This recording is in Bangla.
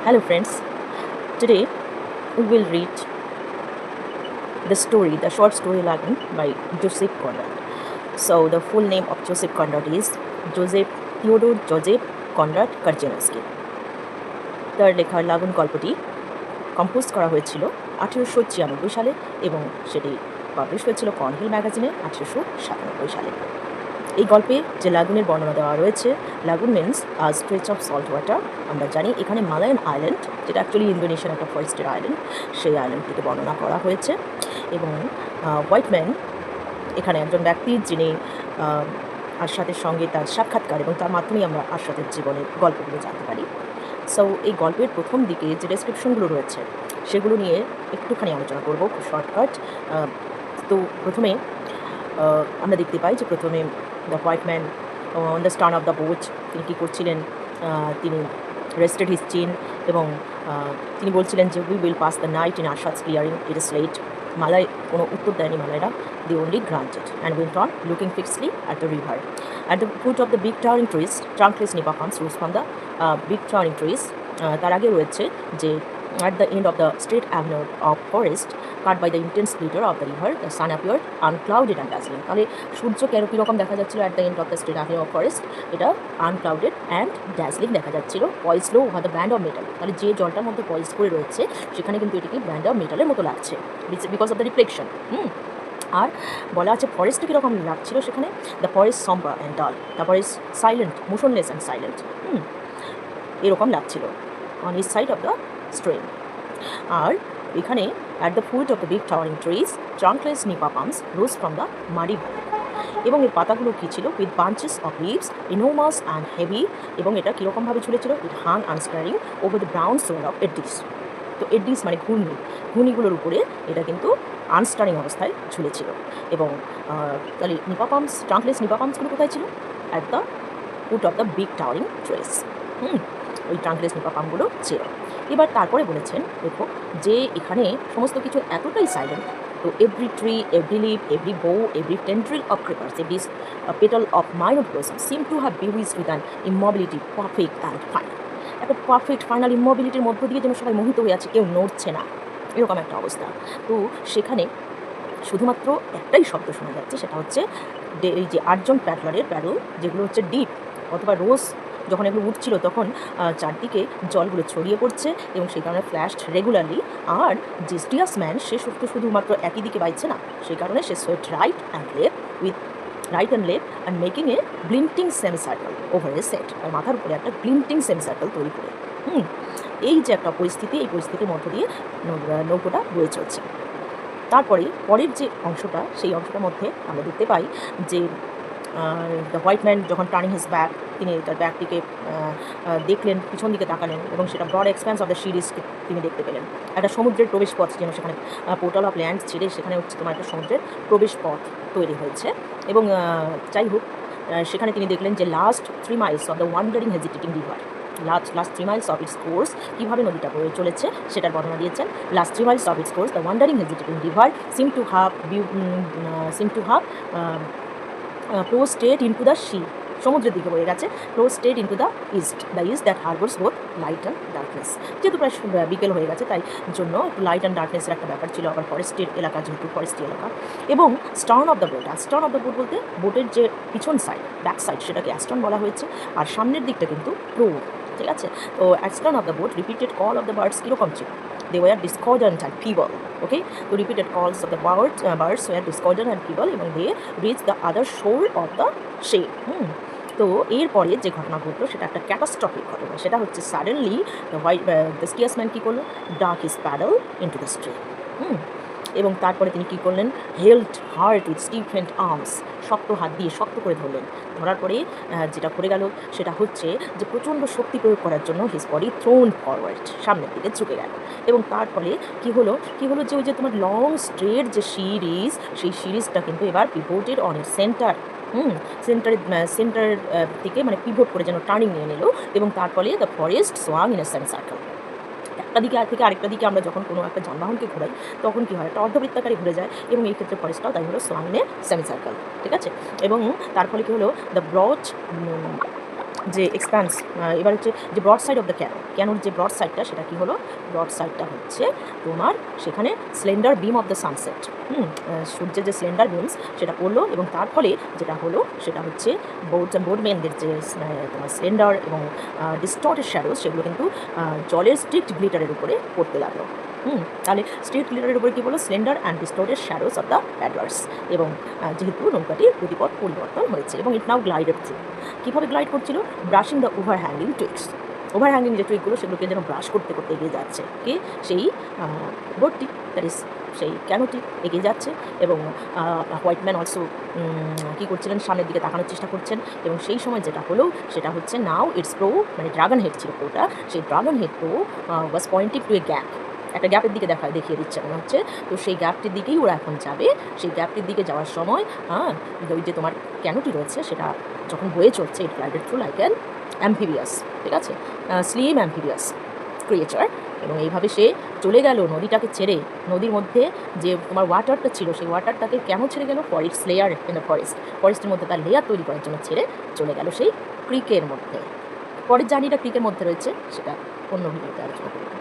Hello friends, today we will read the short story Lagoon by Joseph Conrad. So the full name of Joseph Conrad is Theodore Joseph Conrad Karczynski. তার লেখা লাগুন গল্পটি কম্পোজ করা হয়েছিল 1896 সালে এবং সেটি পাবলিশ হয়েছিল কর্নহিল ম্যাগাজিনে 1897 সালে। এই গল্পে যে লাগুনের বর্ণনা দেওয়া রয়েছে, lagoon means stretch of salt water. আমরা জানি এখানে মালায়ান আইল্যান্ড, যেটা অ্যাকচুয়ালি ইন্দোনেশিয়ার একটা ফরেস্টেড আইল্যান্ড, সেই আইল্যান্ডটিকে বর্ণনা করা হয়েছে। এবং হোয়াইটম্যান এখানে একজন ব্যক্তি, যিনি আরশাদের সঙ্গে তার সাক্ষাৎকার এবং তার মাধ্যমেই আমরা আরশাদের জীবনের গল্পগুলো জানতে পারি। সো এই গল্পের প্রথম দিকে যে ডেসক্রিপশনগুলো রয়েছে সেগুলো নিয়ে একটুখানি আলোচনা করব, খুব শর্টকাট। তো প্রথমে আমরা দেখতে পাই যে প্রথমে the white man on the stern of the boat তিনি কী করছিলেন, তিনি রেস্টেড হিজ চিন এবং তিনি বলছিলেন যে we will pass the night in Arsat's clearing, it is late. Malay কোনো উত্তর দেয়নি মালায়রা, the only grunted and went on looking fixedly at the river. At the foot of the big towering trees trunkless nipa palms rose from the big towering trees. তার আগে রয়েছে যে at the end of the straight avenue of forest cut by the intense glitter of the river, the sun appeared unclouded and dazzling. তাহলে সূর্য কীরকম দেখা যাচ্ছিল at the end of the straight avenue of forest, এটা unclouded and dazzling দেখা যাচ্ছিল, poised low over the band of metal। তাহলে যে জলটার মধ্যে পয়েজ করে রয়েছে সেখানে কিন্তু এটিকে ব্যান্ড অফ মেটালের মতো লাগছে, বিকজ অফ দ্য রিফ্লেকশন। আর বলা আছে ফরেস্টে কীরকম লাগছিল সেখানে, the forest sombre and dull, the forest silent, motionless and silent, এরকম লাগছিল on each side of the stream. আর এখানে at the foot of the big towering trees trunkless nipa palms rose from the muddy valley. এবং এর পাতাগুলো কী ছিল, with bunches of leaves enormous and heavy. এবং এটা কীরকমভাবে ঝুলেছিল, it Hang আনস্টারিং over the brown swirl of eddies. তো এডিস মানে ঘূর্ণিগুলোর উপরে এটা কিন্তু আনস্টারিং অবস্থায় ঝুলেছিল। এবং তাহলে নিপা পাম্পস, ট্রাঙ্কলেস নিপা পাম্পসগুলো কোথায় ছিল, at the foot of the big towering trees. ওই ট্রাঙ্কলেস নিপা পাম্পগুলো ছিল। এবার তারপরে বলেছেন দেখো যে এখানে সমস্ত কিছু এতটাই সাইলেন্ট, তো every tree, every leaf, every bough, every tendril of creepers, every petal of minor blossom seem to have bewitched with an immobility perfect and final. একটা পারফেক্ট ফাইনাল ইমোবিলিটির মধ্য দিয়ে যেন সবাই মোহিত হয়ে আছে, কেউ নড়ছে না, এরকম একটা অবস্থা। তো সেখানে শুধুমাত্র একটাই শব্দ শোনা যাচ্ছে, সেটা হচ্ছে এই যে 8জন প্যাডলারের প্যাডল, যেগুলো হচ্ছে ডিপ অথবা রোজ। যখন এগুলো উঠছিল তখন চারদিকে জলগুলো ছড়িয়ে পড়ছে এবং সেই কারণে ফ্ল্যাশড রেগুলারলি। আর যে স্টিয়াসম্যান সে শুধুমাত্র একই দিকে বাইছে না, সেই কারণে সে swayed right and left and making a glinting semi circle over a set. আর মাথার উপরে একটা গ্লিন্টিং সেমি সার্কেল তৈরি করে এই যে একটা পরিস্থিতি, এই পরিস্থিতির মধ্য দিয়ে নৌকোটা বয়ে চলছে। তারপরে পরের যে অংশটা, সেই অংশটার মধ্যে আমরা দেখতে পাই যে দ্য হোয়াইটম্যান যখন টার্নিং হিজ ব্যাক, তিনি তার ব্যাগটিকে দেখলেন, পিছন দিকে তাকালেন এবং সেটা ব্রড এক্সপ্যান্স অফ দ্য সিরিজকে তিনি দেখতে পেলেন। একটা সমুদ্রের প্রবেশ পথ, যেন সেখানে পোর্টাল অফ ল্যান্ড ছেড়ে সেখানে হচ্ছে তোমার একটা সমুদ্রের প্রবেশ পথ তৈরি হয়েছে। এবং যাই হোক, সেখানে তিনি দেখলেন যে last 3 miles of the wandering hesitating river, last 3 miles of its course, কীভাবে নদীটা বয়ে চলেছে সেটার বর্ণনা দিয়েছেন। Last 3 miles of its course the wandering hesitating river SIM to have flow straight into the sea, সমুদ্রের দিকে বয়ে গেছে, flow straight into the east that harbors both light and darkness। যেহেতু প্রায় বিকেল হয়ে গেছে, তাই জন্য একটু লাইট অ্যান্ড ডার্কনেসের একটা ব্যাপার ছিল, আবার ফরেস্টের এলাকা, যেহেতু ফরেস্টি এলাকা। এবং stern of the boat, stern of the boat বলতে বোটের যে পিছন সাইড, ব্যাক সাইড, সেটাকে অ্যাস্টন বলা হয়েছে, আর সামনের দিকটা কিন্তু প্রো। ঠিক আছে, তো Aston of the boat repeated call of the birds কীরকম ছিল, they were discordant and feeble. Okay, the repeated calls of the birds were discordant and feeble এবং they reached the other shore of the sea. তো এরপরে যে ঘটনা ঘটলো সেটা একটা ক্যাটাস্ট্রফিক ঘটনা। সেটা হচ্ছে সাডেনলি দ্য স্টিয়াসম্যান কী করলো, ডাক his paddle into the stream. এবং তারপরে তিনি কী করলেন, হেল্ড হার্ট উইথ স্টিফেন্ড আর্মস, শক্ত হাত দিয়ে শক্ত করে ধরলেন। ধরার পরে যেটা করে গেল সেটা হচ্ছে যে প্রচণ্ড শক্তি প্রয়োগ করার জন্য হিজ বডি থ্রোন ফরওয়ার্ড, সামনের দিকে ঝুঁকে গেল। এবং তার ফলে কী হলো যে ওই যে তোমার লং স্ট্রেট যে সিরিজ, সেই সিরিজটা কিন্তু এবার পিভোটেড অন এর সেন্টার। সেন্টারের থেকে মানে পিভোট করে যেন টার্নিং নিয়ে নিল। এবং তার ফলে the forest swung in a semi circle. একটা দিকে থেকে আরেকটা দিকে আমরা যখন কোনো একটা যানবাহনকে ঘোরাই তখন কী হয়, একটা অর্ধবৃত্তাকারে ঘুরে যায়, এবং এই ক্ষেত্রে ফরেস্টটাও তাই হলো সোয়াং ইন এ সেমি সার্কেল। ঠিক আছে, এবং তার ফলে কী হলো, দ্য ব্রড যে এক্সপ্যান্স, এবার হচ্ছে যে ব্রড সাইড অফ দ্য ক্যানোর যে ব্রড সাইডটা সেটা কি হলো, ব্রড সাইডটা হচ্ছে তোমার সেখানে slender beam of the sunset, সূর্যের যে স্লেন্ডার বিমস সেটা পড়লো এবং তার ফলে যেটা হলো সেটা হচ্ছে বোর্ডম্যানদের যে তোমার স্লেন্ডার এবং ডিস্টর্টেড শ্যাডোজ সেগুলো কিন্তু জলের স্ট্রিক্ট গ্লিটারের উপরে পড়তে লাগলো। তাহলে স্ট্রিট গ্লিটারের উপরে কী বলো, slender and distorted shadows of the paddlers. এবং যেহেতু নৌকাটির গতিপথ পরিবর্তন হয়েছে এবং ইট নাও গ্লাইডেড থ্রু। কীভাবে গ্লাইড করছিল, brushing the overhanging twigs, overhanging যে টুইকগুলো সেগুলোকে যেন ব্রাশ করতে করতে এগিয়ে যাচ্ছে কি সেই বোটটি, দ্যাট ইজ সেই ক্যানোটি এগিয়ে যাচ্ছে। এবং হোয়াইটম্যান অলসো কী করছিলেন, সামনের দিকে তাকানোর চেষ্টা করছেন। এবং সেই সময় যেটা হলো সেটা হচ্ছে নাও ইটস প্রো, মানে ড্রাগন হেড ছিল প্রোটা, সেই ড্রাগন হেড প্রো ওয়াজ পয়েন্টিং টু এ গ্যাপ, একটা গ্যাপের দিকে দেখিয়ে দিচ্ছে মনে হচ্ছে। তো সেই গ্যাপটির দিকেই ওরা এখন যাবে। সেই গ্যাপটির দিকে যাওয়ার সময় ওই যে তোমার ক্যানোটি রয়েছে সেটা যখন বয়ে চলছে, it glided through like an amphibious, ঠিক আছে, স্লিম অ্যাম্ফিবিয়াস ক্রিয়েচার। এবং এইভাবে সে চলে গেল নদীটাকে ছেড়ে। নদীর মধ্যে যে তোমার ওয়াটারটা ছিল সেই ওয়াটারটাকে কেন ছেড়ে গেল, for its layer in the ফরেস্টের মধ্যে তার লেয়ার তৈরি করার জন্য ছেড়ে চলে গেল সেই ক্রিকের মধ্যে। পরের জার্নিটা ক্রিকের মধ্যে রয়েছে, সেটা অন্য ভিডিওতে আলোচনা করব।